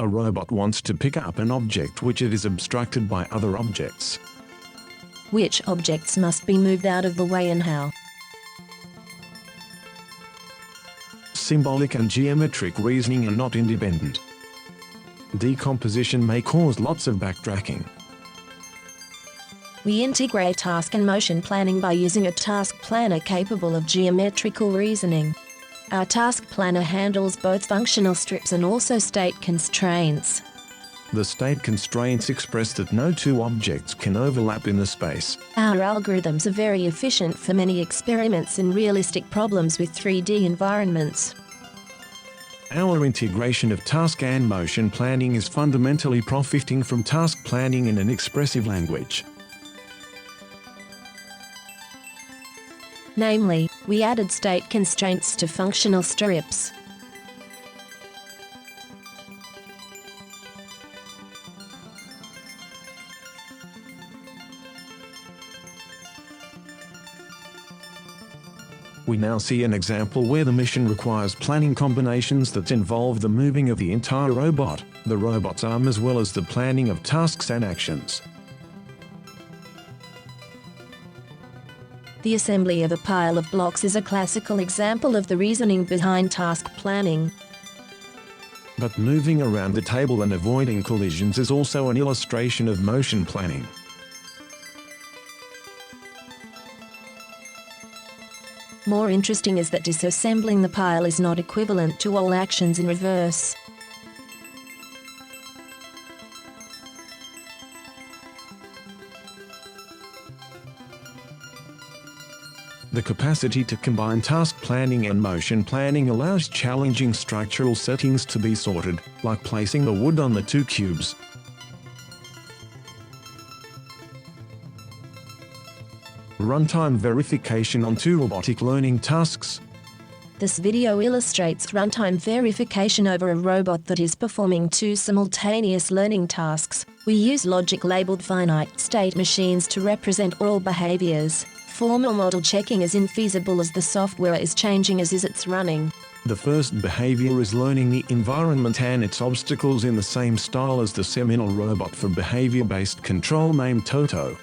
A robot wants to pick up an object which it is obstructed by other objects. Which objects must be moved out of the way and how? Symbolic and geometric reasoning are not independent. Decomposition may cause lots of backtracking. We integrate task and motion planning by using a task planner capable of geometrical reasoning. Our task planner handles both functional strips and also state constraints. The state constraints express that no two objects can overlap in the space. Our algorithms are very efficient for many experiments and realistic problems with 3D environments. Our integration of task and motion planning is fundamentally profiting from task planning in an expressive language. Namely, we added state constraints to functional strips. We now see an example where the mission requires planning combinations that involve the moving of the entire robot, the robot's arm, as well as the planning of tasks and actions. The assembly of a pile of blocks is a classical example of the reasoning behind task planning. But moving around the table and avoiding collisions is also an illustration of motion planning. More interesting is that disassembling the pile is not equivalent to all actions in reverse. The capacity to combine task planning and motion planning allows challenging structural settings to be sorted, like placing the wood on the two cubes. Runtime verification on two robotic learning tasks. This video illustrates runtime verification over a robot that is performing two simultaneous learning tasks. We use logic-labeled finite state machines to represent all behaviors. Formal model checking is infeasible as the software is changing as it's running. The first behavior is learning the environment and its obstacles in the same style as the seminal robot for behavior-based control named Toto.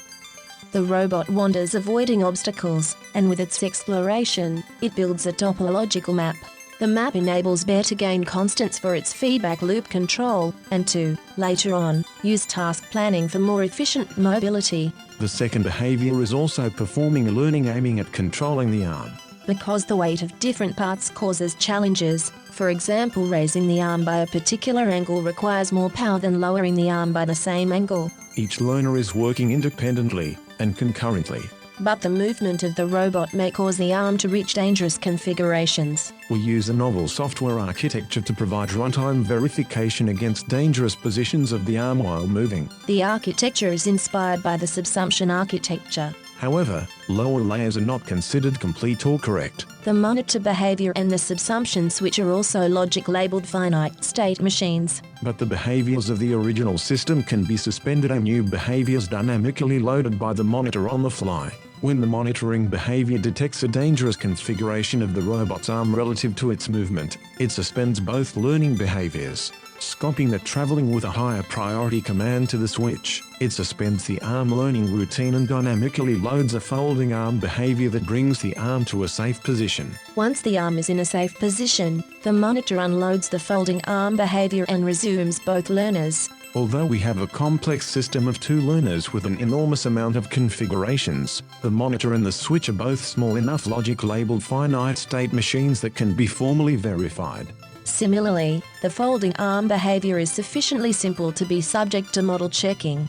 The robot wanders avoiding obstacles, and with its exploration, it builds a topological map. The map enables Bear to gain constants for its feedback loop control, and to, later on, use task planning for more efficient mobility. The second behavior is also performing a learning aiming at controlling the arm. Because the weight of different parts causes challenges, for example raising the arm by a particular angle requires more power than lowering the arm by the same angle. Each learner is working independently and concurrently. But the movement of the robot may cause the arm to reach dangerous configurations. We use a novel software architecture to provide runtime verification against dangerous positions of the arm while moving. The architecture is inspired by the subsumption architecture. However, lower layers are not considered complete or correct. The monitor behavior and the subsumption switch are also logic-labeled finite state machines. But the behaviors of the original system can be suspended and new behaviors dynamically loaded by the monitor on the fly. When the monitoring behavior detects a dangerous configuration of the robot's arm relative to its movement, it suspends both learning behaviors. Scoping the traveling with a higher priority command to the switch, it suspends the arm learning routine and dynamically loads a folding arm behavior that brings the arm to a safe position. Once the arm is in a safe position, the monitor unloads the folding arm behavior and resumes both learners. Although we have a complex system of two learners with an enormous amount of configurations, the monitor and the switch are both small enough logic-labeled finite state machines that can be formally verified. Similarly, the folding arm behavior is sufficiently simple to be subject to model checking.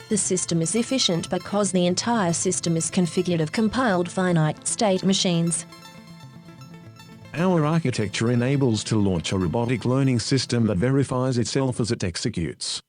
The system is efficient because the entire system is configured of compiled finite state machines. Our architecture enables to launch a robotic learning system that verifies itself as it executes.